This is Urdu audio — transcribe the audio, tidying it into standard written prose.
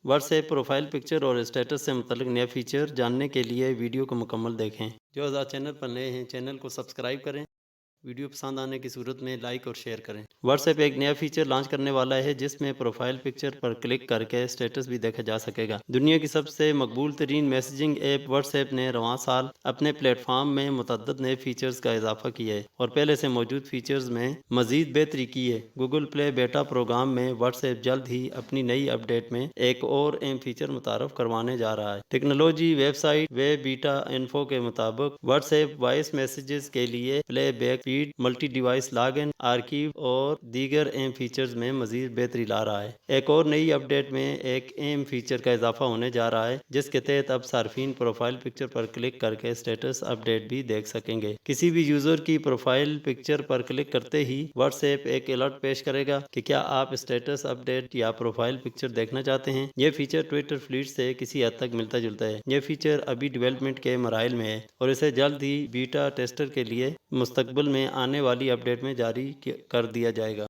واٹس ایپ پروفائل پکچر اور اسٹیٹس سے متعلق نیا فیچر جاننے کے لیے ویڈیو کو مکمل دیکھیں۔ جو آزاد چینل پر نئے ہیں چینل کو سبسکرائب کریں، ویڈیو پسند آنے کی صورت میں لائک اور شیئر کریں۔ واٹس ایپ ایک نیا فیچر لانچ کرنے والا ہے جس میں پروفائل پکچر پر کلک کر کے اسٹیٹس بھی دیکھا جا سکے گا۔ دنیا کی سب سے مقبول ترین میسیجنگ ایپ واٹس ایپ نے رواں سال اپنے پلیٹ فارم میں متعدد نئے فیچرز کا اضافہ کیا ہے اور پہلے سے موجود فیچرز میں مزید بہتری کی ہے۔ گوگل پلے بیٹا پروگرام میں واٹس ایپ جلد ہی اپنی نئی اپ ڈیٹ میں ایک اور اہم فیچر متعارف کروانے جا رہا ہے۔ Technology website web beta info کے مطابق واٹس ایپ وائس میسیجز کے لیے playback feed, multi device log in, archive اور دیگر اہم فیچرز میں مزید بہتری لا رہا ہے۔ ایک اور نئی اپ ڈیٹ میں ایک اہم فیچر کا اضافہ ہونے جا رہا ہے جس کے تحت اب صارفین پروفائل پکچر پر کلک کر کے اسٹیٹس اپ ڈیٹ بھی دیکھ سکیں گے۔ کسی بھی یوزر کی پروفائل پکچر پر کلک کرتے ہی واٹس ایپ ایک الرٹ پیش کرے گا کہ کیا آپ اسٹیٹس اپ ڈیٹ یا پروفائل پکچر دیکھنا چاہتے ہیں۔ یہ فیچر ٹویٹر فلیڈ سے کسی حد تک ملتا جلتا ہے۔ یہ فیچر ابھی ڈیولپمنٹ کے مراحل میں ہے اور اسے جلد ہی بیٹا ٹیسٹر کے لیے مستقبل میں آنے والی اپ ڈیٹ میں جاری کر دیا جائے گا۔